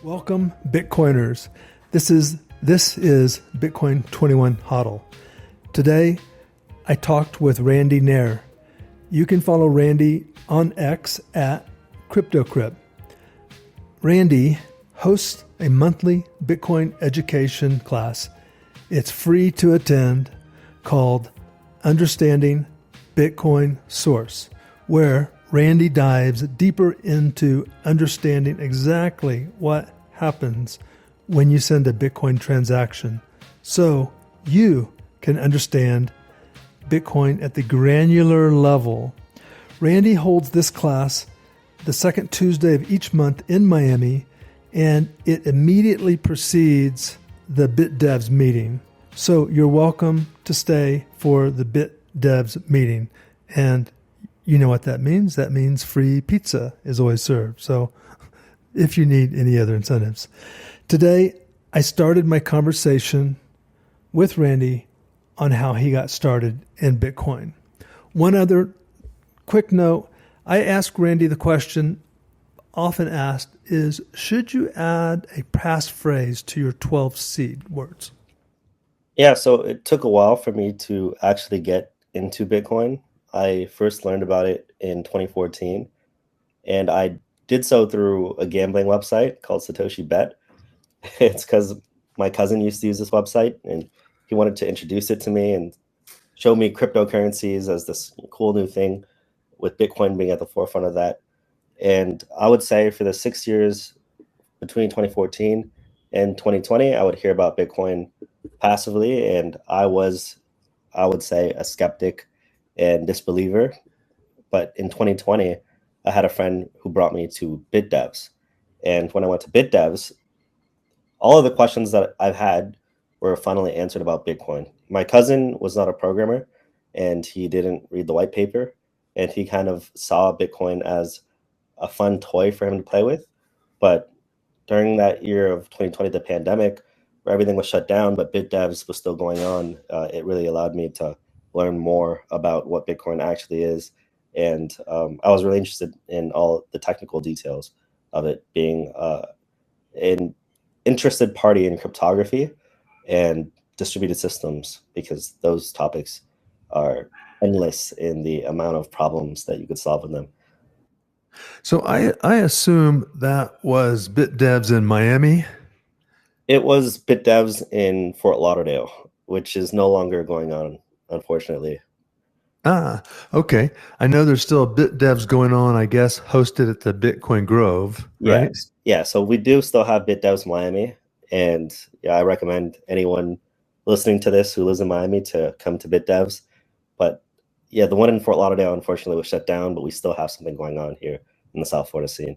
Welcome, Bitcoiners. This is Bitcoin 21 Hodl. Today, I talked with Randy Nair. You can follow Randy on X at CryptoCrypt. Randy hosts a monthly Bitcoin education class. It's free to attend, called Understanding Bitcoin Source, where Randy dives deeper into understanding exactly what happens when you send a Bitcoin transaction, so you can understand Bitcoin at the granular level. Randy holds this class the second Tuesday of each month in Miami, and it immediately precedes the BitDevs meeting. So you're welcome to stay for the BitDevs meeting. And you know what that means? That means free pizza is always served. So if you need any other incentives. Today, I started my conversation with Randy on how he got started in Bitcoin. One other quick note, I asked Randy the question often asked is, should you add a passphrase to your 12 seed words? Yeah, so it took a while for me to actually get into Bitcoin. I first learned about it in 2014, and I did so through a gambling website called Satoshi Bet. It's because my cousin used to use this website, and he wanted to introduce it to me and show me cryptocurrencies as this cool new thing, with Bitcoin being at the forefront of that. And I would say for the 6 years between 2014 and 2020, I would hear about Bitcoin passively, and I would say, a skeptic and disbeliever. But in 2020, I had a friend who brought me to BitDevs. And when I went to BitDevs, all of the questions that I've had were finally answered about Bitcoin. My cousin was not a programmer, and he didn't read the white paper, and he kind of saw Bitcoin as a fun toy for him to play with. But during that year of 2020, the pandemic, where everything was shut down, but BitDevs was still going on, it really allowed me to learn more about what Bitcoin actually is. And I was really interested in all the technical details of it, being an interested party in cryptography and distributed systems, because those topics are endless in the amount of problems that you could solve with them. So I assume that was BitDevs in Miami. It was BitDevs in Fort Lauderdale, which is no longer going on, unfortunately. Ah, okay. I know there's still BitDevs going on, I guess, hosted at the Bitcoin Grove, right? Yeah. So we do still have BitDevs Miami, and yeah, I recommend anyone listening to this who lives in Miami to come to BitDevs. But yeah, the one in Fort Lauderdale unfortunately was shut down, but we still have something going on here in the South Florida scene.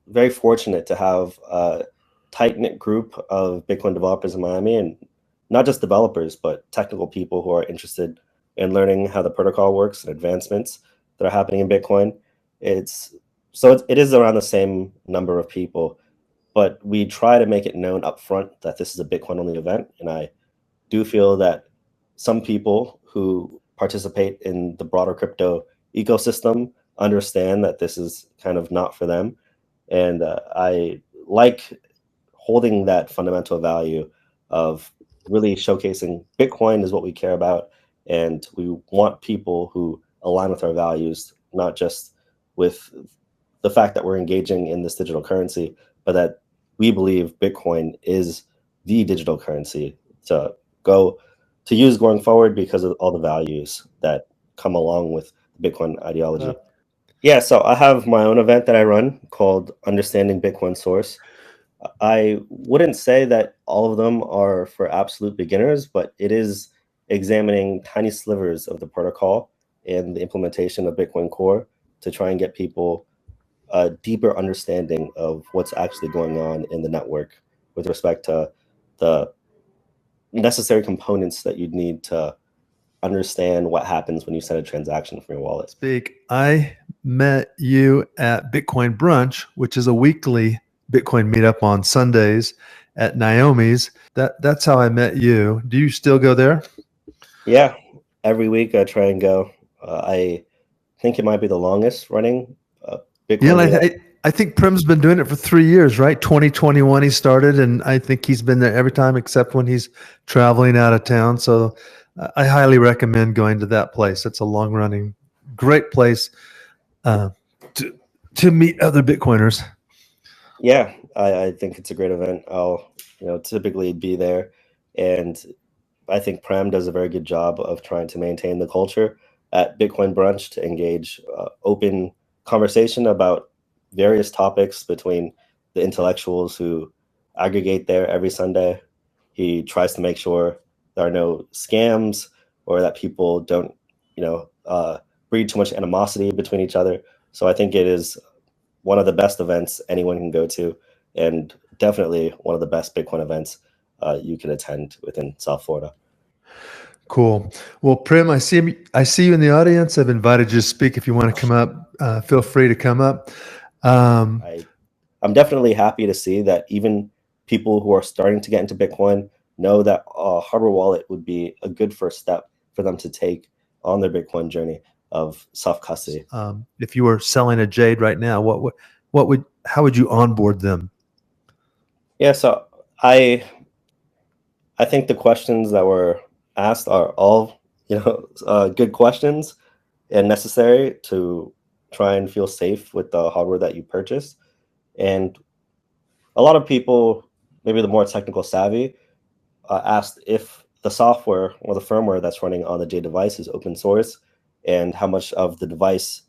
Very fortunate to have a tight-knit group of Bitcoin developers in Miami, and not just developers, but technical people who are interested in learning how the protocol works and advancements that are happening in Bitcoin. It is around the same number of people, but we try to make it known up front that this is a Bitcoin-only event. And I do feel that some people who participate in the broader crypto ecosystem understand that this is kind of not for them. And I like holding that fundamental value of really showcasing Bitcoin is what we care about. And we want people who align with our values, not just with the fact that we're engaging in this digital currency, but that we believe Bitcoin is the digital currency to use going forward, because of all the values that come along with the Bitcoin ideology. Yeah, so I have my own event that I run called Understanding Bitcoin Source. I wouldn't say that all of them are for absolute beginners, but it is examining tiny slivers of the protocol and the implementation of Bitcoin Core to try and get people a deeper understanding of what's actually going on in the network with respect to the necessary components that you'd need to understand what happens when you send a transaction from your wallet. I met you at Bitcoin Brunch, which is a weekly Bitcoin meetup on Sundays at Naomi's. That's how I met you. Do you still go there? Yeah, every week I try and go. I think it might be the longest running Bitcoin. Yeah, I think Prem's been doing it for 3 years, right? 2021 he started, and I think he's been there every time except when he's traveling out of town. So I highly recommend going to that place. It's a long running, great place uh, to meet other Bitcoiners. Yeah, I think it's a great event. I'll typically be there, and I think Prem does a very good job of trying to maintain the culture at Bitcoin Brunch to engage open conversation about various topics between the intellectuals who aggregate there every Sunday. He tries to make sure there are no scams or that people don't, breed too much animosity between each other. So I think it is one of the best events anyone can go to, and definitely one of the best Bitcoin events you can attend within South Florida. Cool. Well, Prem, I see you in the audience. I've invited you to speak. If you want to come up, feel free to come up. I'm definitely happy to see that even people who are starting to get into Bitcoin know that a hardware wallet would be a good first step for them to take on their Bitcoin journey of self-custody. If you were selling a Jade right now, how would you onboard them? Yeah, so I think the questions that were asked are all good questions and necessary to try and feel safe with the hardware that you purchase. And a lot of people, maybe the more technical savvy, asked if the software or the firmware that's running on the Jade device is open source, and how much of the device's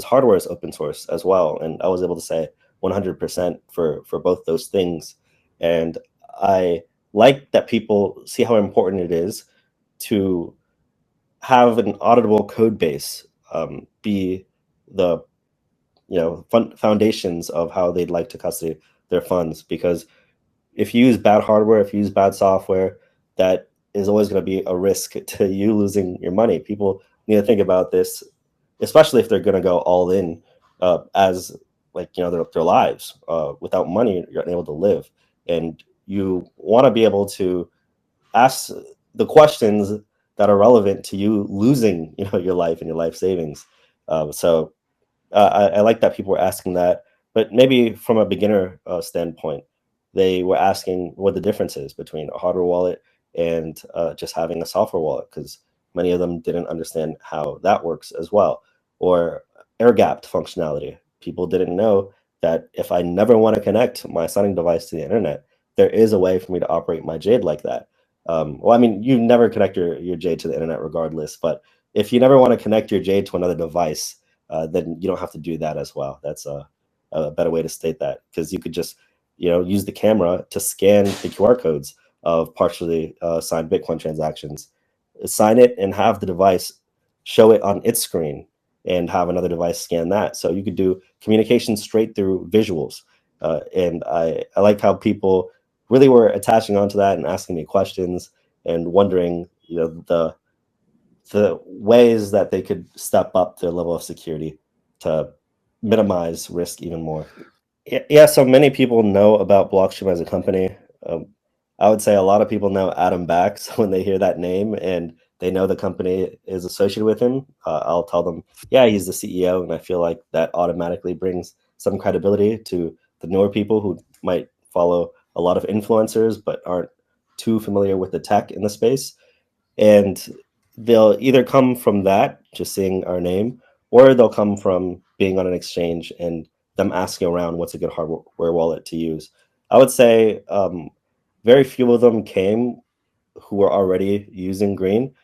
hardware is open source as well. And I was able to say 100% for both those things. And I like that people see how important it is to have an auditable code base be the foundations of how they'd like to custody their funds. Because if you use bad hardware, if you use bad software, that is always going to be a risk to you losing your money. People need to think about this, especially if they're going to go all in as their lives. Without money, you're unable to live, and you want to be able to ask the questions that are relevant to you losing your life and your life savings. So I like that people were asking that, but maybe from a beginner standpoint, they were asking what the difference is between a hardware wallet and just having a software wallet, because many of them didn't understand how that works as well. Or air-gapped functionality. People didn't know that if I never want to connect my signing device to the internet, there is a way for me to operate my Jade like that. Well, I mean, you never connect your Jade to the internet regardless, but if you never want to connect your Jade to another device, then you don't have to do that as well. That's a better way to state that, because you could just use the camera to scan the QR codes of partially signed Bitcoin transactions, sign it, and have the device show it on its screen, and have another device scan that. So you could do communication straight through visuals. And I like how people really were attaching onto that and asking me questions and wondering the ways that they could step up their level of security to minimize risk even more. Yeah, so many people know about Blockstream as a company. I would say a lot of people know Adam Back. So when they hear that name and they know the company is associated with him, I'll tell them, yeah, he's the CEO. And I feel like that automatically brings some credibility to the newer people who might follow a lot of influencers but aren't too familiar with the tech in the space. And they'll either come from that, just seeing our name, or they'll come from being on an exchange and them asking around what's a good hardware wallet to use. I would say very few of them came who were already using Green,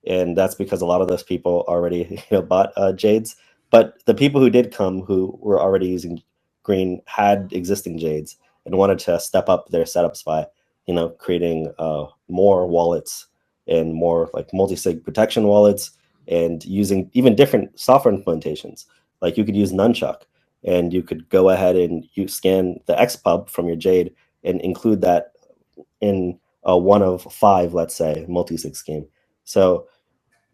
and that's because a lot of those people already bought Jades. But the people who did come who were already using Green had existing Jades and wanted to step up their setups by creating more wallets and more like multi-sig protection wallets, and using even different software implementations. Like you could use Nunchuck, and you could go ahead and you scan the XPub from your Jade and include that in a one of five, let's say, multi-sig scheme. So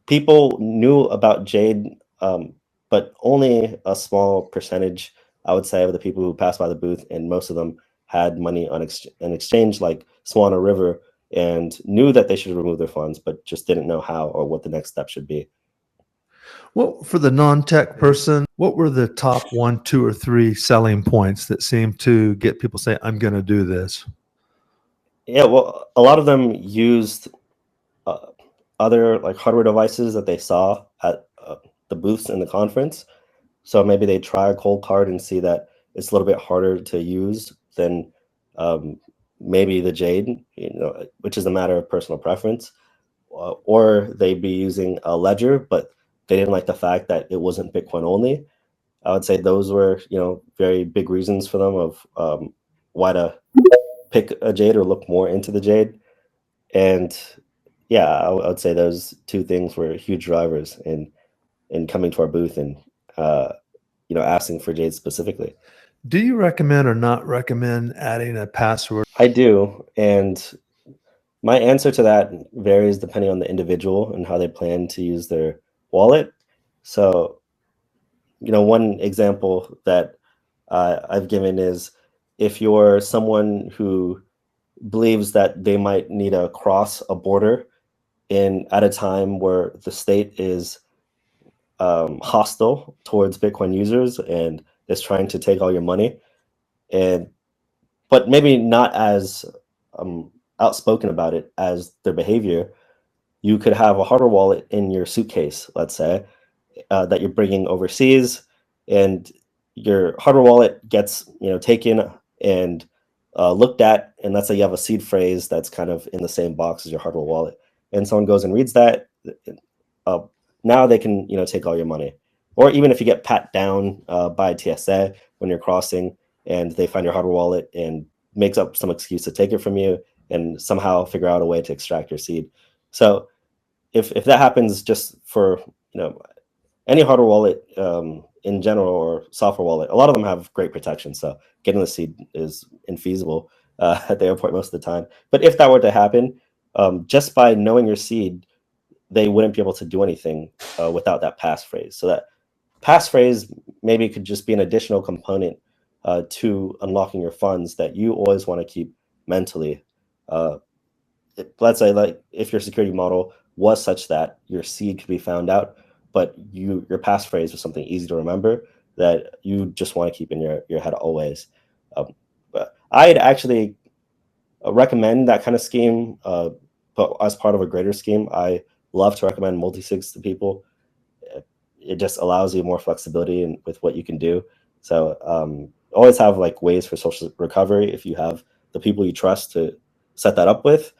people knew about Jade, but only a small percentage, I would say, of the people who passed by the booth, and most of them had money on an exchange like Swan or River, and knew that they should remove their funds, but just didn't know how or what the next step should be. Well, for the non-tech person, what were the top 1, 2, or 3 selling points that seemed to get people say, I'm going to do this? Yeah, well, a lot of them used other like hardware devices that they saw at the booths in the conference. So maybe they try a cold card and see that it's a little bit harder to use than maybe the Jade, which is a matter of personal preference. Or they'd be using a ledger, but they didn't like the fact that it wasn't Bitcoin only. I would say those were, very big reasons for them of why to pick a Jade or look more into the Jade. And yeah, I would say those two things were huge drivers in coming to our booth and asking for Jade specifically. Do you recommend or not recommend adding a password? I do, and my answer to that varies depending on the individual and how they plan to use their wallet. So, one example that I've given is if you're someone who believes that they might need to cross a border at a time where the state is hostile towards Bitcoin users and is trying to take all your money, but maybe not as outspoken about it as their behavior, you could have a hardware wallet in your suitcase, let's say, that you're bringing overseas, and your hardware wallet gets taken and looked at, and let's say you have a seed phrase that's kind of in the same box as your hardware wallet, and someone goes and reads that. Now they can take all your money, or even if you get pat down by TSA when you're crossing, and they find your hardware wallet and makes up some excuse to take it from you and somehow figure out a way to extract your seed. So if that happens just for any hardware wallet in general or software wallet, a lot of them have great protection. So getting the seed is infeasible at the airport most of the time. But if that were to happen, just by knowing your seed, they wouldn't be able to do anything without that passphrase. So that passphrase maybe could just be an additional component to unlocking your funds that you always want to keep mentally. Let's say, like, if your security model was such that your seed could be found out, but your passphrase was something easy to remember that you just want to keep in your head always. But I'd actually recommend that kind of scheme, but as part of a greater scheme, I love to recommend multi-sigs to people. It just allows you more flexibility with what you can do. So always have like ways for social recovery if you have the people you trust to set that up with.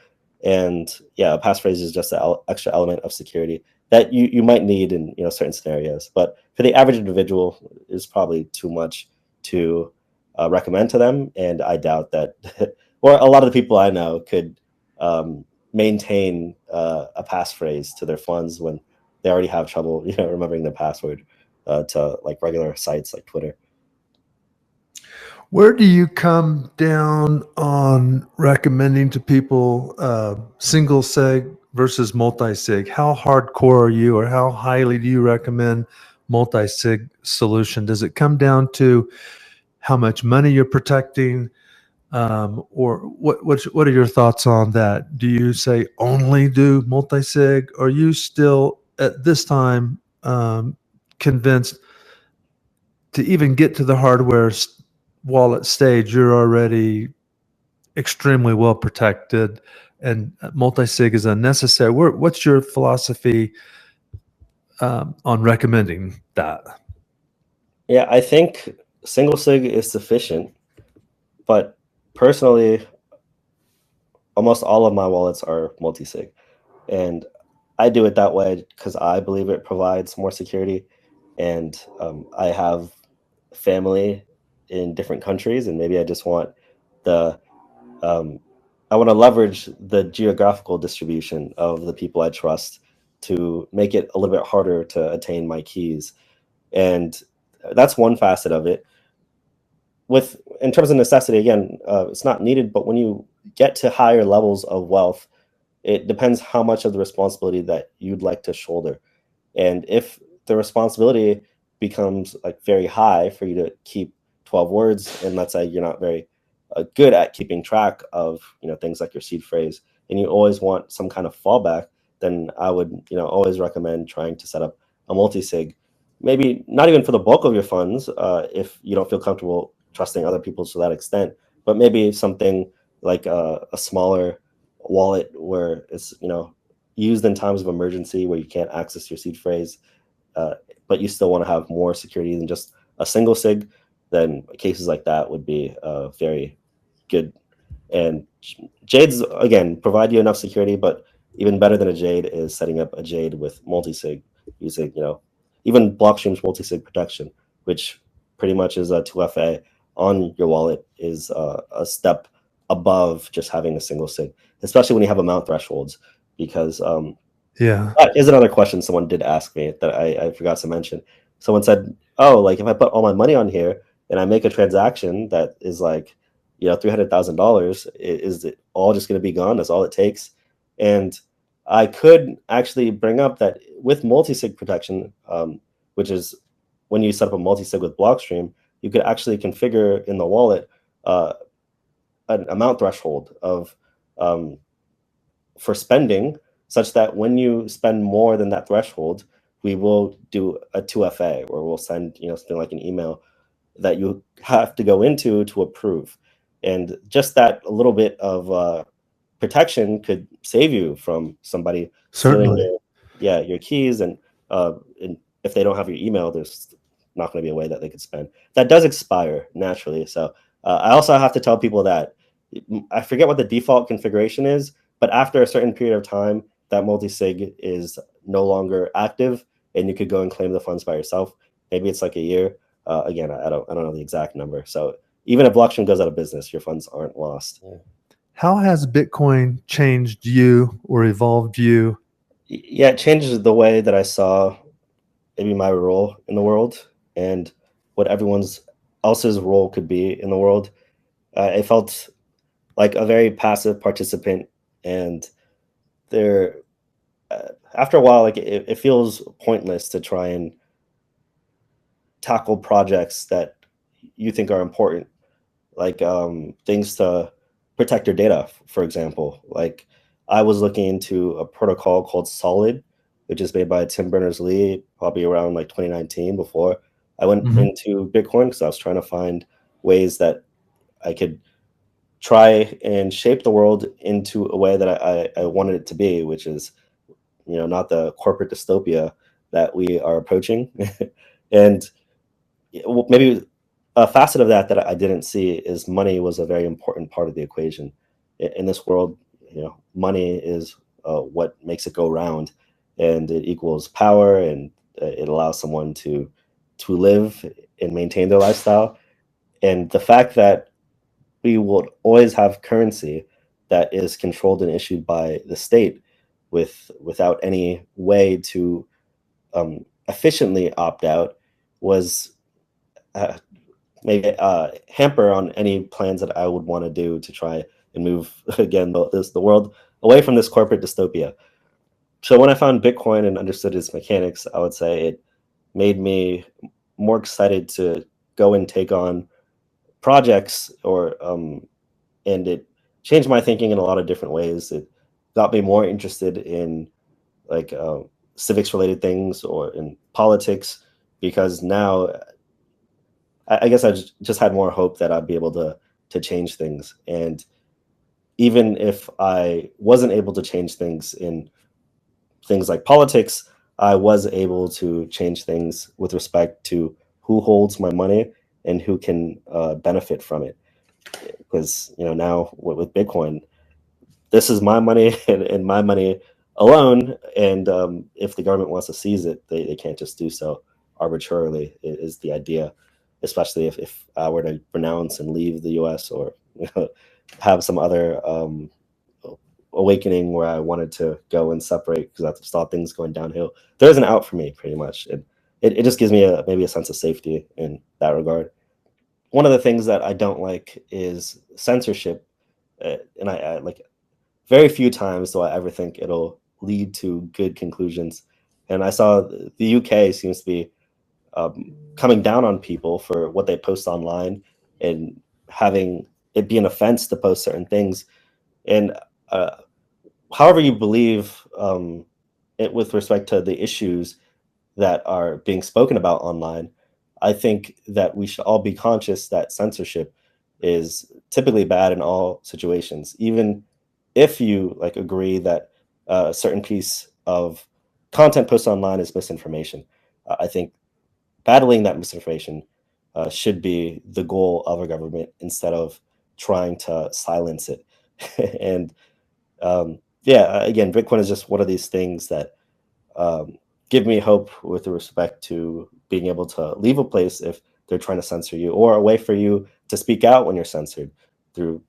And yeah, a passphrase is just an extra element of security that you might need in certain scenarios. But for the average individual, is probably too much to recommend to them. And I doubt that, or a lot of the people I know could maintain a passphrase to their funds when they already have trouble remembering the password to like regular sites like Twitter. Where do you come down on recommending to people single sig versus multi-sig? How hardcore are you, or how highly do you recommend multi-sig solution? Does it come down to how much money you're protecting, or what are your thoughts on that? Do you say only do multi-sig, or are you still at this time convinced to even get to the hardware wallet stage, you're already extremely well protected, and multi-sig is unnecessary? What's your philosophy on recommending that? Yeah, I think single sig is sufficient, but personally, almost all of my wallets are multi-sig, and I do it that way because I believe it provides more security, and I have family in different countries, and maybe I just want the I want to leverage the geographical distribution of the people I trust to make it a little bit harder to attain my keys. And that's one facet of it. In terms of necessity, again, it's not needed, but when you get to higher levels of wealth, it depends how much of the responsibility that you'd like to shoulder. And if the responsibility becomes like very high for you to keep 12 words, and let's say you're not very good at keeping track of things like your seed phrase, and you always want some kind of fallback, then I would always recommend trying to set up a multi-sig. Maybe not even for the bulk of your funds, if you don't feel comfortable trusting other people to that extent, but maybe something like a smaller wallet where it's used in times of emergency where you can't access your seed phrase, but you still want to have more security than just a single sig. Then cases like that would be very good. And Jade's, again, provide you enough security, but even better than a Jade is setting up a Jade with multi-sig using, even Blockstream's multi-sig protection, which pretty much is a 2FA on your wallet, is a step above just having a single sig, especially when you have amount thresholds. Because that is another question someone did ask me that I forgot to mention. Someone said, oh, like if I put all my money on here and I make a transaction that is like, $300,000, is it all just going to be gone? That's all it takes. And I could actually bring up that with multi-sig protection, which is when you set up a multi-sig with Blockstream, you could actually configure in the wallet an amount threshold of for spending, such that when you spend more than that threshold, we will do a 2FA, or we'll send something like an email that you have to go into to approve. And just that a little bit of protection could save you from somebody stealing your keys. And if they don't have your email, there's not going to be a way that they could spend. That does expire naturally. So I also have to tell people that I forget what the default configuration is, but after a certain period of time, that multi-sig is no longer active, and you could go and claim the funds by yourself. Maybe it's like a year. Again, I don't know the exact number. So even if Blockstream goes out of business, your funds aren't lost. How has Bitcoin changed you or evolved you? Yeah, it changes the way that I saw maybe my role in the world and what everyone's else's role could be in the world. I felt like a very passive participant, and there, after a while, like it feels pointless to try and tackle projects that you think are important, like things to protect your data, for example. Like I was looking into a protocol called Solid, which is made by Tim Berners-Lee, probably around like 2019, before I went into Bitcoin, because I was trying to find ways that I could try and shape the world into a way that I wanted it to be, which is, not the corporate dystopia that we are approaching. And maybe a facet of that I didn't see is money was a very important part of the equation. In this world, money is what makes it go round, and it equals power, and it allows someone to live and maintain their lifestyle. And the fact that we will always have currency that is controlled and issued by the state without any way to efficiently opt out was maybe hamper on any plans that I would want to do to try and move again the world away from this corporate dystopia. So when I found Bitcoin and understood its mechanics, I would say it made me more excited to go and take on projects, and it changed my thinking in a lot of different ways. It got me more interested in like civics related things or in politics, because now I guess I just had more hope that I'd be able to change things. And even if I wasn't able to change things in things like politics, I was able to change things with respect to who holds my money and who can benefit from it. Because now with Bitcoin, this is my money and my money alone. And if the government wants to seize it, they can't just do so arbitrarily, is the idea, especially if I were to renounce and leave the US, or have some other awakening where I wanted to go and separate because I saw things going downhill. There is an out for me, pretty much. And it just gives me maybe a sense of safety in that regard. One of the things that I don't like is censorship. And I like, very few times do I ever think it'll lead to good conclusions. And I saw the UK seems to be coming down on people for what they post online, and having it be an offense to post certain things. And however you believe it with respect to the issues, that are being spoken about online, I think that we should all be conscious that censorship is typically bad in all situations, even if you like agree that a certain piece of content posted online is misinformation. I think battling that misinformation should be the goal of a government instead of trying to silence it. And yeah, again, Bitcoin is just one of these things that give me hope with respect to being able to leave a place if they're trying to censor you, or a way for you to speak out when you're censored through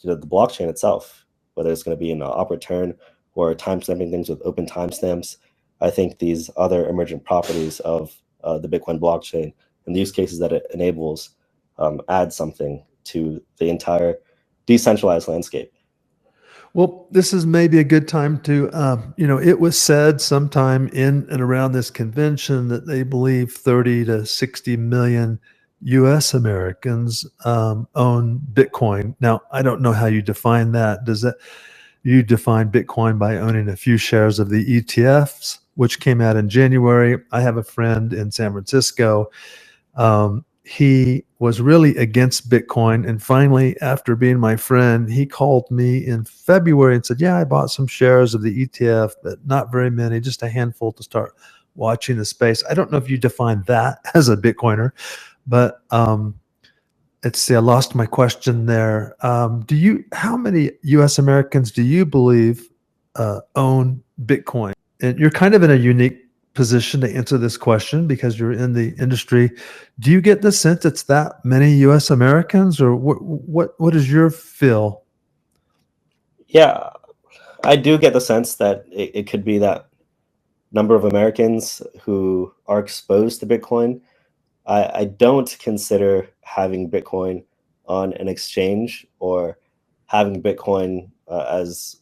the blockchain itself, whether it's going to be an op return or timestamping things with open timestamps. I think these other emergent properties of the Bitcoin blockchain and the use cases that it enables add something to the entire decentralized landscape. Well, this is maybe a good time to, it was said sometime in and around this convention that they believe 30 to 60 million US Americans own Bitcoin. Now, I don't know how you define that. You define Bitcoin by owning a few shares of the ETFs, which came out in January? I have a friend in San Francisco. He was really against Bitcoin. And finally, after being my friend, he called me in February and said, yeah, I bought some shares of the ETF, but not very many, just a handful to start watching the space. I don't know if you define that as a Bitcoiner, but let's see, I lost my question there. How many US Americans do you believe own Bitcoin? And you're kind of in a unique position to answer this question because you're in the industry. Do you get the sense it's that many US Americans, or what is your feel? Yeah, I do get the sense that it could be that number of Americans who are exposed to Bitcoin. I don't consider having Bitcoin on an exchange or having Bitcoin as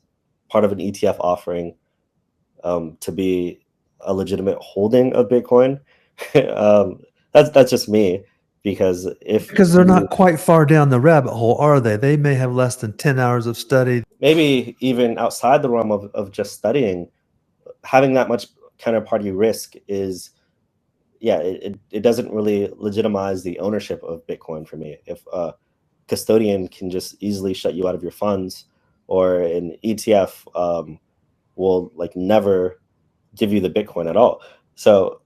part of an ETF offering to be a legitimate holding of Bitcoin. That's just me, because Because they're not quite far down the rabbit hole, are they? They may have less than 10 hours of study. maybe even outside the realm of just studying, having that much counterparty risk is, yeah, it doesn't really legitimize the ownership of Bitcoin for me. If a custodian can just easily shut you out of your funds, or an ETF will like never give you the Bitcoin at all. So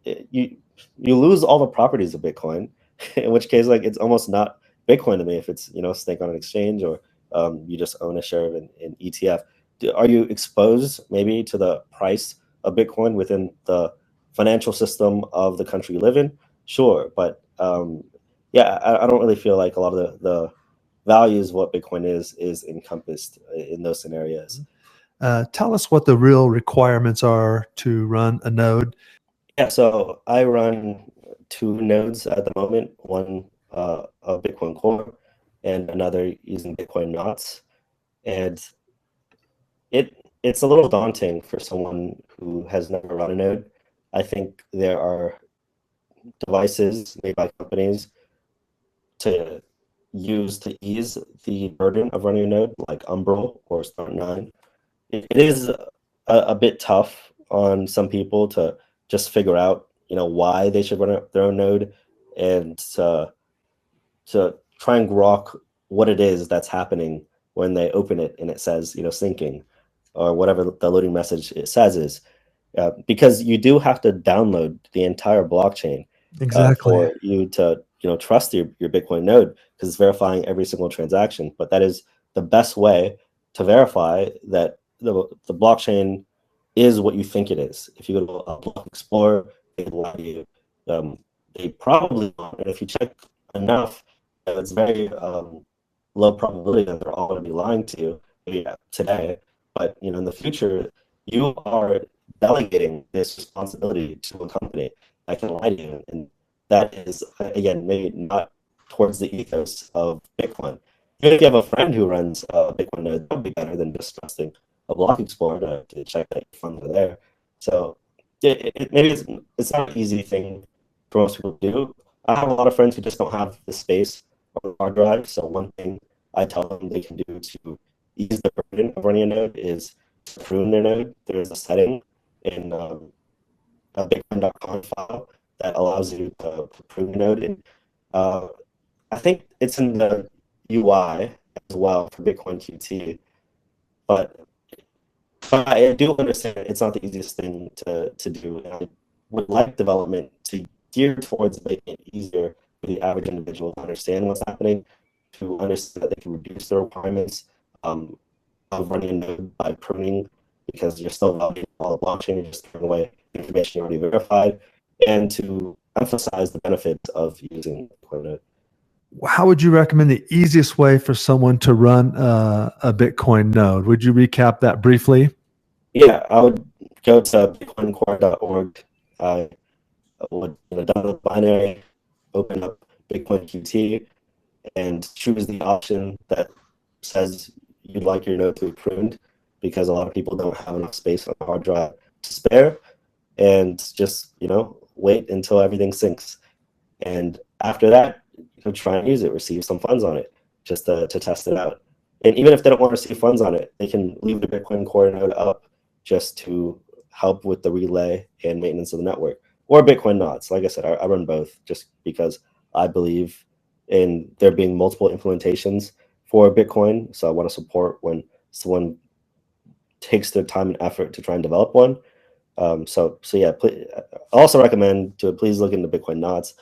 you lose all the properties of Bitcoin, in which case like it's almost not Bitcoin to me if it's stake on an exchange, or you just own a share of an ETF. Are you exposed maybe to the price of Bitcoin within the financial system of the country you live in? Sure, but yeah, I don't really feel like a lot of the values of what Bitcoin is encompassed in those scenarios. Tell us what the real requirements are to run a node. Yeah, so I run two nodes at the moment, one a Bitcoin Core and another using Bitcoin Knots. And it's a little daunting for someone who has never run a node. I think there are devices made by companies to use to ease the burden of running a node, like Umbrel or Start9. It is a bit tough on some people to just figure out, why they should run their own node, and to try and grok what it is that's happening when they open it and it says, syncing, or whatever the loading message it says is. Because you do have to download the entire blockchain Exactly. for you to trust your Bitcoin node, because it's verifying every single transaction. But that is the best way to verify that the blockchain is what you think it is. If you go to a Block Explorer, they lie to you. They probably won't. And if you check enough, it's very low probability that they're all going to be lying to you, maybe today. But in the future, you are delegating this responsibility to a company that can lie to you, and that is, again, maybe not towards the ethos of Bitcoin. Even if you have a friend who runs a Bitcoin node, that would be better than just trusting a Block Explorer to check that your funds are there. So maybe it's not an easy thing for most people to do. I have a lot of friends who just don't have the space or the hard drive. So one thing I tell them they can do to ease the burden of running a node is to prune their node. There's a setting in a bitcoin.conf file that allows you to prove a node. And I think it's in the UI as well for Bitcoin QT, but I do understand it's not the easiest thing to do. And I would like development to gear towards making it easier for the average individual to understand what's happening, to understand that they can reduce the requirements of running a node by pruning, because you're still validating all the blockchain, you're just throwing away information you already verified, and to emphasize the benefits of using Bitcoin node. How would you recommend the easiest way for someone to run a Bitcoin node? Would you recap that briefly? Yeah, I would go to bitcoincore.org. I would download the binary, open up Bitcoin QT, and choose the option that says you'd like your node to be pruned, because a lot of people don't have enough space on the hard drive to spare, and just wait until everything syncs. And after that, try and use it, receive some funds on it, just to test it out. And even if they don't want to receive funds on it, they can leave the Bitcoin Core node up just to help with the relay and maintenance of the network. Or Bitcoin nodes. Like I said, I run both just because I believe in there being multiple implementations for Bitcoin. So I want to support when someone takes their time and effort to try and develop one. So yeah, I also recommend to please look into Bitcoin nodes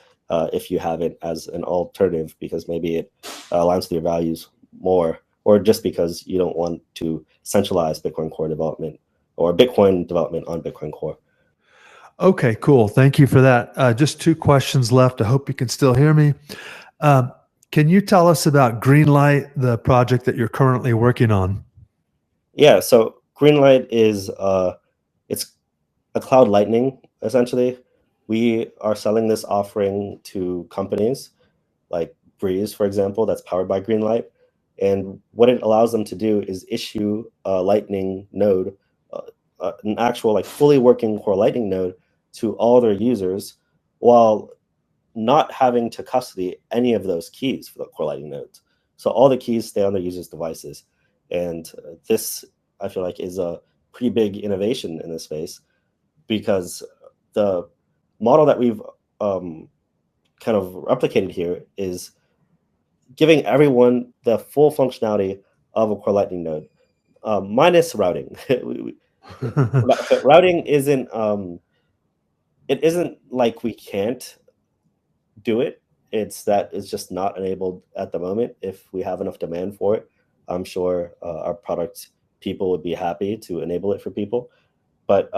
if you have it as an alternative, because maybe it aligns with your values more, or just because you don't want to centralize Bitcoin Core development or Bitcoin development on Bitcoin Core. Okay, cool. Thank you for that. Just 2 questions left. I hope you can still hear me. Can you tell us about Greenlight, the project that you're currently working on? Yeah, so Greenlight is it's a cloud lightning, essentially. We are selling this offering to companies like Breeze, for example, that's powered by Greenlight. And what it allows them to do is issue a Lightning node, an actual fully working core Lightning node, to all their users, while not having to custody any of those keys for the core Lightning nodes. So all the keys stay on the users' devices. And this, I feel like, is a pretty big innovation in this space, because the model that we've kind of replicated here is giving everyone the full functionality of a core Lightning node, minus routing. Routing isn't it isn't like we can't do it. It's that it's just not enabled at the moment. If we have enough demand for it, I'm sure our product people would be happy to enable it for people. But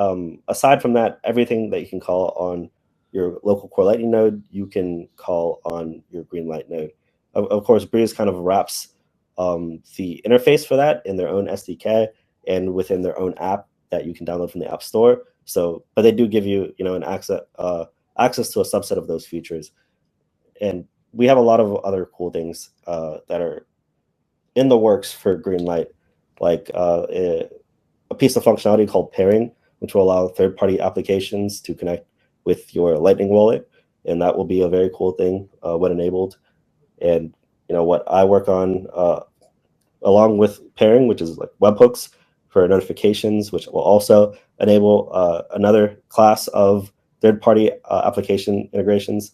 aside from that, everything that you can call on your local core Lightning node, you can call on your Greenlight node. Of course, Breeze kind of wraps the interface for that in their own SDK and within their own app that you can download from the App Store. So, but they do give you, an access to a subset of those features. And we have a lot of other cool things that are in the works for Greenlight, like a piece of functionality called pairing, which will allow third-party applications to connect with your Lightning wallet, and that will be a very cool thing when enabled. And what I work on along with pairing, which is like webhooks for notifications, which will also enable another class of third-party application integrations.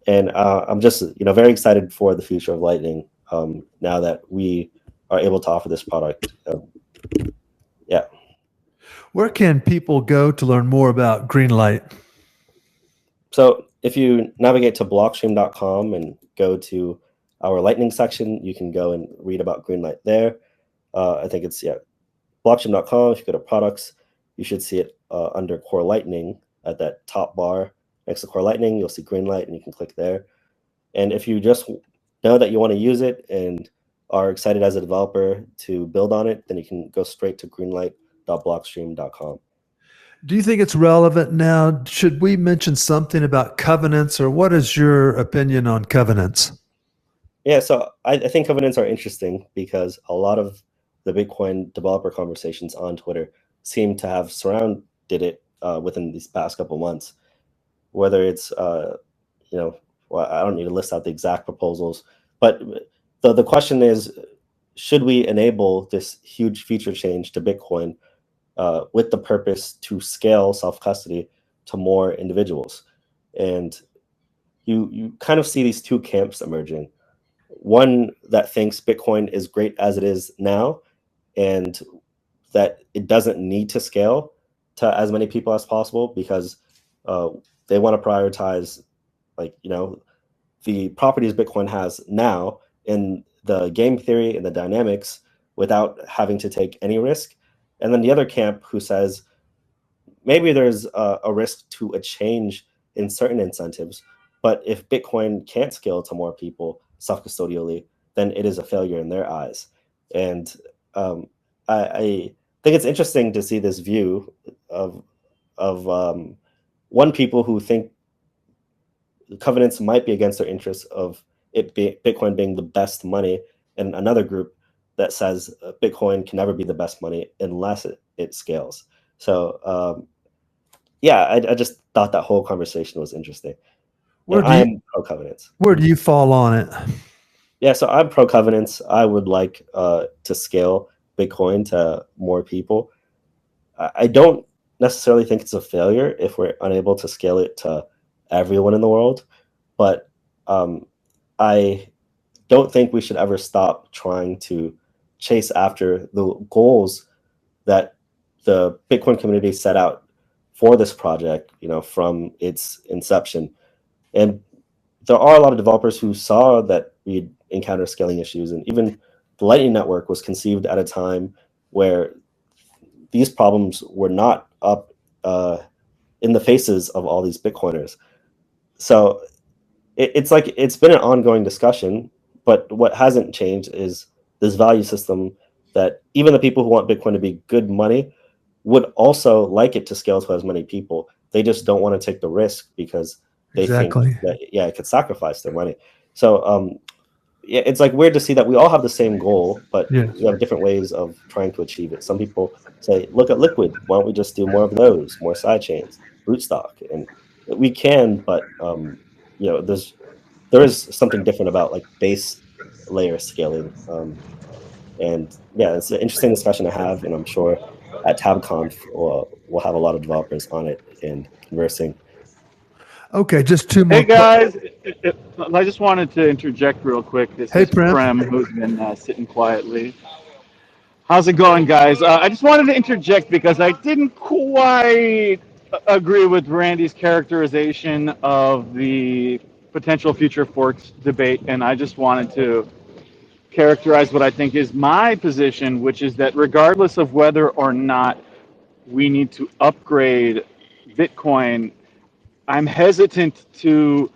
And I'm just very excited for the future of Lightning now that we are able to offer this product. Yeah. Where can people go to learn more about Greenlight? So if you navigate to blockstream.com and go to our Lightning section, you can go and read about Greenlight there. I think it's blockstream.com. If you go to products, you should see it under Core Lightning at that top bar next to Core Lightning. You'll see Greenlight, and you can click there. And if you just know that you want to use it and are excited as a developer to build on it, then you can go straight to greenlight.blockstream.com. Do you think it's relevant now? Should we mention something about covenants, or what is your opinion on covenants? Yeah, so I think covenants are interesting because a lot of the Bitcoin developer conversations on Twitter seem to have surrounded it within these past couple months. Whether it's, well, I don't need to list out the exact proposals, but the question is, should we enable this huge feature change to Bitcoin with the purpose to scale self-custody to more individuals. And you kind of see these two camps emerging. One that thinks Bitcoin is great as it is now, and that it doesn't need to scale to as many people as possible because they want to prioritize, like, the properties Bitcoin has now in the game theory and the dynamics without having to take any risk. And then the other camp who says maybe there's a risk to a change in certain incentives, but if Bitcoin can't scale to more people self-custodially, then it is a failure in their eyes. And I think it's interesting to see this view of one, people who think covenants might be against their interests of Bitcoin being the best money, and another group that says Bitcoin can never be the best money unless it scales. So I just thought that whole conversation was interesting. I'm pro covenants. Where do you fall on it? Yeah, so I'm pro covenants. I would like to scale Bitcoin to more people. I don't necessarily think it's a failure if we're unable to scale it to everyone in the world, but I don't think we should ever stop trying to chase after the goals that the Bitcoin community set out for this project, from its inception. And there are a lot of developers who saw that we'd encounter scaling issues, and even the Lightning Network was conceived at a time where these problems were not up in the faces of all these Bitcoiners. So it's like it's been an ongoing discussion, but what hasn't changed is this value system that even the people who want Bitcoin to be good money would also like it to scale to as many people. They just don't want to take the risk because they think that it could sacrifice their money. So it's like weird to see that we all have the same goal, but we have different ways of trying to achieve it. Some people say, look at Liquid. Why don't we just do more of those, more side chains, rootstock? And we can, but there is something different about like base layer scaling. And it's an interesting discussion to have, and I'm sure at TabConf we'll have a lot of developers on it and conversing. Okay, just two more. Hey guys, I just wanted to interject real quick. This is Prem. Prem, who's been sitting quietly. How's it going, guys? I just wanted to interject because I didn't quite agree with Randy's characterization of the potential future forks debate, and I just wanted to characterize what I think is my position, which is that regardless of whether or not we need to upgrade Bitcoin, I'm hesitant to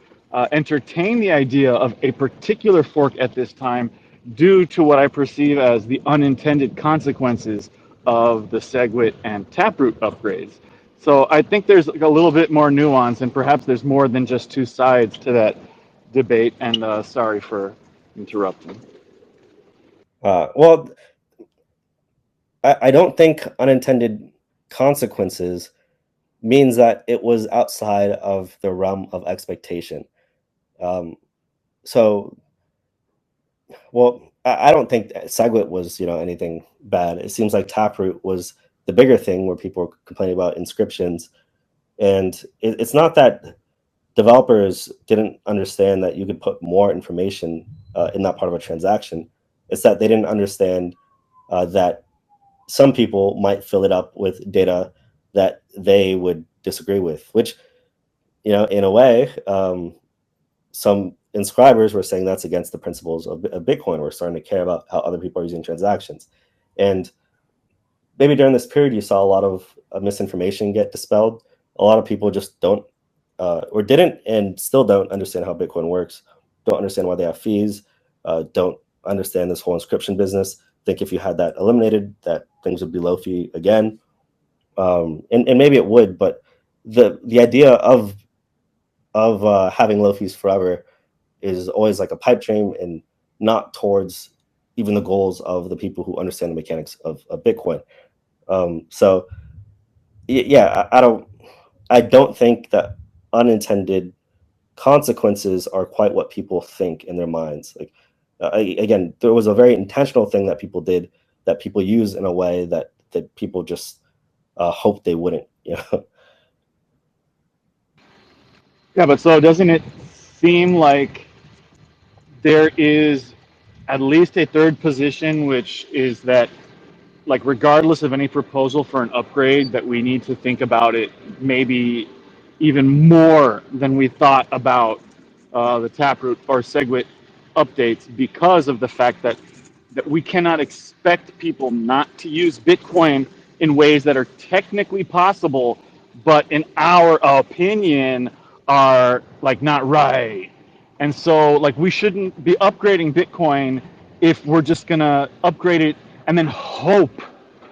entertain the idea of a particular fork at this time due to what I perceive as the unintended consequences of the SegWit and Taproot upgrades. So I think there's a little bit more nuance, and perhaps there's more than just two sides to that debate, and sorry for interrupting. Well, I don't think unintended consequences means that it was outside of the realm of expectation. I don't think SegWit was anything bad. It seems like Taproot was the bigger thing where people were complaining about inscriptions, and it's not that developers didn't understand that you could put more information in that part of a transaction. It's that they didn't understand that some people might fill it up with data that they would disagree with, which, in a way, some inscribers were saying that's against the principles of Bitcoin. We're starting to care about how other people are using transactions. And maybe during this period, you saw a lot of misinformation get dispelled. A lot of people just don't or didn't and still don't understand how Bitcoin works, don't understand why they have fees, don't understand this whole inscription business, think if you had that eliminated, that things would be low fee again. And maybe it would, but the idea of having low fees forever is always like a pipe dream and not towards even the goals of the people who understand the mechanics of Bitcoin. I don't think that unintended consequences are quite what people think in their minds. Like again, there was a very intentional thing that people did that people use in a way that people just hope they wouldn't. Yeah, but so doesn't it seem like there is at least a third position, which is that, like, regardless of any proposal for an upgrade, that we need to think about it maybe even more than we thought about the Taproot or SegWit updates, because of the fact that we cannot expect people not to use Bitcoin in ways that are technically possible, but in our opinion are like not right. And so, like, we shouldn't be upgrading Bitcoin if we're just gonna upgrade it and then hope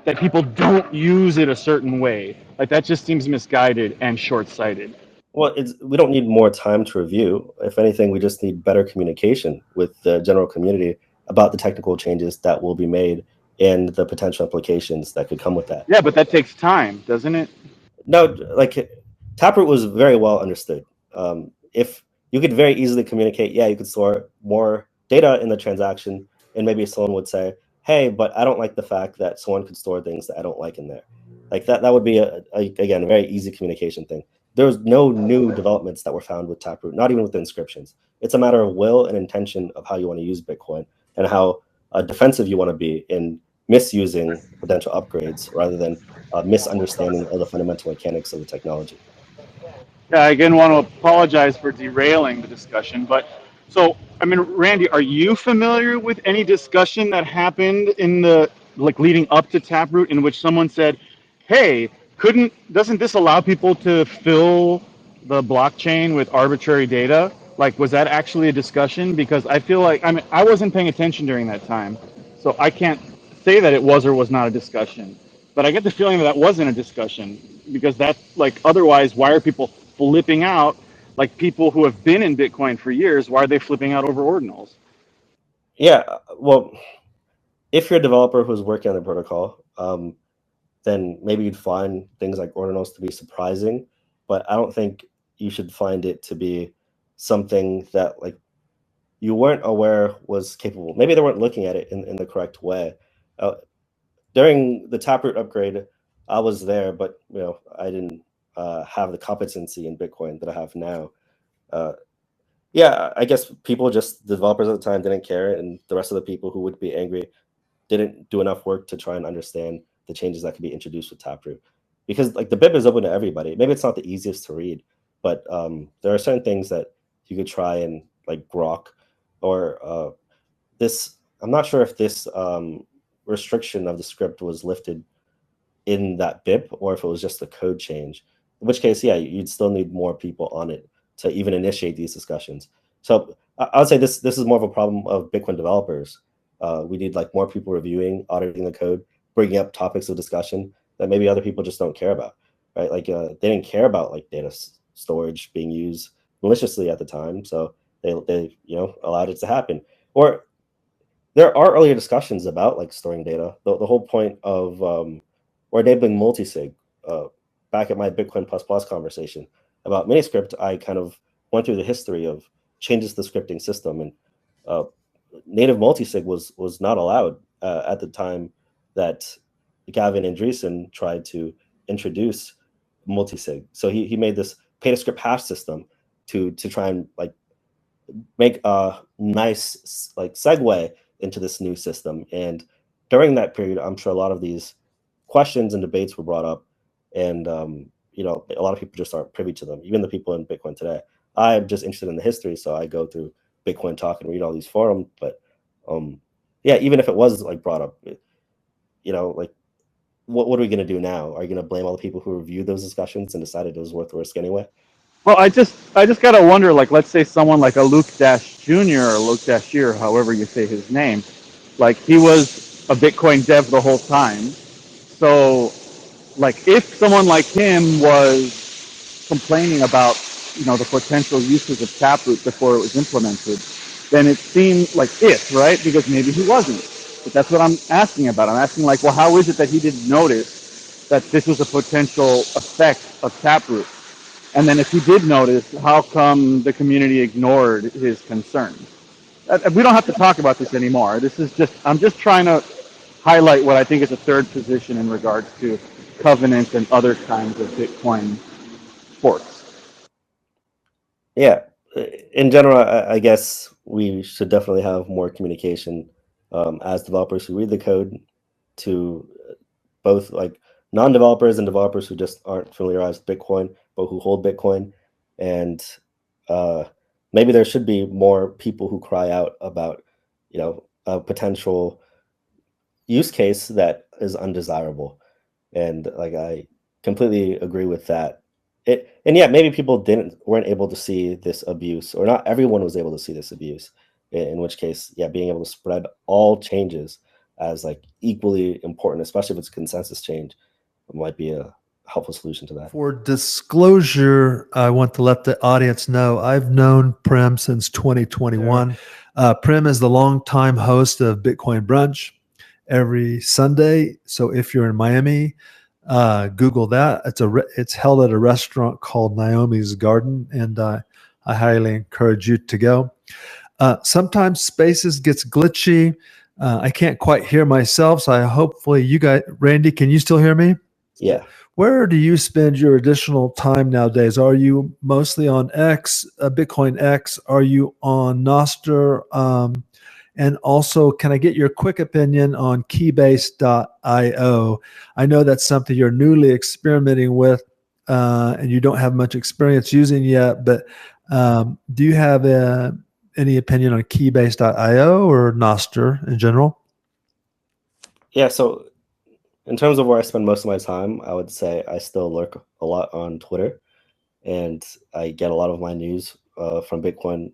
that people don't use it a certain way. Like, that just seems misguided and short-sighted. Well, we don't need more time to review. If anything, we just need better communication with the general community about the technical changes that will be made and the potential implications that could come with that. Yeah, but that takes time, doesn't it? No, like Taproot was very well understood. If you could very easily communicate, yeah, you could store more data in the transaction, and maybe someone would say, hey, but I don't like the fact that someone could store things that I don't like in there. Like that would be again, a very easy communication thing. There's no new developments that were found with Taproot, not even with the inscriptions. It's a matter of will and intention of how you want to use Bitcoin and how defensive you want to be in misusing potential upgrades rather than a misunderstanding of the fundamental mechanics of the technology. Yeah, I again want to apologize for derailing the discussion, but so, I mean, Randy, are you familiar with any discussion that happened in the, like, leading up to Taproot, in which someone said, hey, doesn't this allow people to fill the blockchain with arbitrary data? Like, was that actually a discussion? Because I feel like, I mean, I wasn't paying attention during that time, so I can't say that it was or was not a discussion. But I get the feeling that that wasn't a discussion, because that's like, otherwise, why are people flipping out? Like, people who have been in Bitcoin for years, why are they flipping out over ordinals? Yeah, well, if you're a developer who's working on the protocol, then maybe you'd find things like ordinals to be surprising, but I don't think you should find it to be something that like you weren't aware was capable. Maybe they weren't looking at it in the correct way. During the Taproot upgrade, I was there, but I didn't have the competency in Bitcoin that I have now. Yeah, I guess the developers at the time didn't care, and the rest of the people who would be angry didn't do enough work to try and understand the changes that could be introduced with Taproot. Because like the BIP is open to everybody. Maybe it's not the easiest to read, but there are certain things that you could try and like grok or this. I'm not sure if this restriction of the script was lifted in that BIP or if it was just a code change. In which case, yeah, you'd still need more people on it to even initiate these discussions. So I would say this is more of a problem of Bitcoin developers. We need like more people reviewing, auditing the code, bringing up topics of discussion that maybe other people just don't care about, right? Like they didn't care about like data storage being used maliciously at the time, so they allowed it to happen. Or there are earlier discussions about like storing data. The whole point of or enabling multi-sig. Back at my Bitcoin plus plus conversation about Miniscript, I kind of went through the history of changes to the scripting system, and native multi-sig was not allowed at the time that Gavin Andreessen tried to introduce multi-sig. So he made this pay to script hash system to try and like make a nice like segue into this new system. And during that period, I'm sure a lot of these questions and debates were brought up, and a lot of people just aren't privy to them. Even the people in Bitcoin today. I'm just interested in the history, so I go through Bitcoin Talk and read all these forums. But yeah, even if it was like brought up, like what are we going to do now? Are you going to blame all the people who reviewed those discussions and decided it was worth the risk anyway? Well, I just gotta wonder, like, let's say someone like a Luke Dash Jr. or Luke Dashier, however you say his name, like, he was a Bitcoin dev the whole time. So, like, if someone like him was complaining about, the potential uses of Taproot before it was implemented, then it seemed like right? Because maybe he wasn't. But that's what I'm asking about. I'm asking, like, well, how is it that he didn't notice that this was a potential effect of Taproot? And then if he did notice, how come the community ignored his concerns? We don't have to talk about this anymore. I'm just trying to highlight what I think is a third position in regards to covenants and other kinds of Bitcoin forks. Yeah, in general, I guess we should definitely have more communication as developers who read the code to both like non-developers and developers who just aren't familiarized with Bitcoin, but who hold Bitcoin. And maybe there should be more people who cry out about, a potential use case that is undesirable. And like I completely agree with that. And yeah, maybe people weren't able to see this abuse, or not everyone was able to see this abuse. In which case, yeah, being able to spread all changes as like equally important, especially if it's a consensus change, might be a helpful solution to that. For disclosure, I want to let the audience know I've known Prem since 2021. Prem is the longtime host of Bitcoin Brunch every Sunday. So if you're in Miami, Google that. It's held at a restaurant called Naomi's Garden, and I highly encourage you to go. Sometimes Spaces gets glitchy. I can't quite hear myself, so hopefully you guys, Randy, can you still hear me? Yeah. Where do you spend your additional time nowadays? Are you mostly on X, Bitcoin X? Are you on Nostr? And also, can I get your quick opinion on keybase.io? I know that's something you're newly experimenting with, and you don't have much experience using yet, but do you have any opinion on keybase.io or Nostr in general? Yeah, so in terms of where I spend most of my time, I would say I still lurk a lot on Twitter, and I get a lot of my news from Bitcoin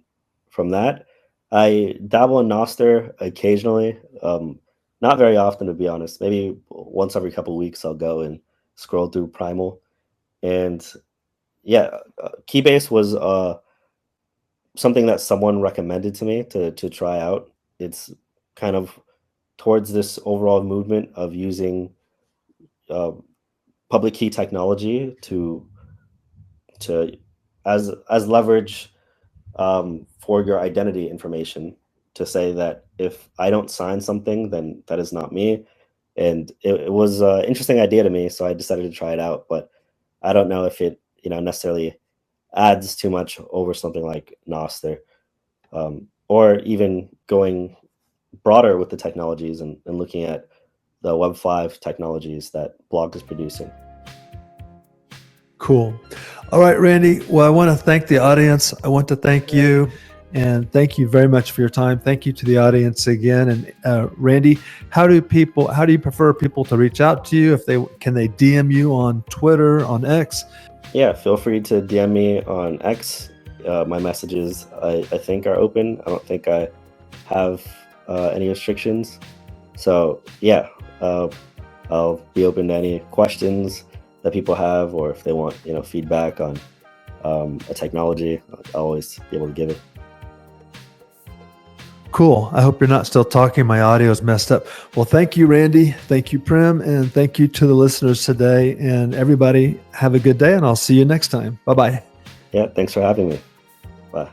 from that. I dabble in Nostr occasionally, not very often to be honest. Maybe once every couple of weeks I'll go and scroll through Primal. And yeah, Keybase was something that someone recommended to me to try out. It's kind of towards this overall movement of using public key technology to as leverage for your identity information, to say that if I don't sign something, then that is not me. And it was an interesting idea to me, so I decided to try it out. But I don't know if it necessarily adds too much over something like Nostr, or even going broader with the technologies and looking at the Web 5 technologies that Block is producing. Cool. All right, Randy. Well, I want to thank the audience. I want to thank you, and thank you very much for your time. Thank you to the audience again. And Randy, how do you prefer people to reach out to you? Can they DM you on Twitter, on X? Yeah, feel free to DM me on X. My messages, I think, are open. I don't think I have any restrictions. So yeah, I'll be open to any questions that people have, or if they want feedback on a technology, I'll always be able to give it. Cool. I hope you're not still talking. My audio is messed up. Well, thank you, Randy. Thank you, Prem. And thank you to the listeners today. And everybody, have a good day, and I'll see you next time. Bye-bye. Yeah, thanks for having me. Bye.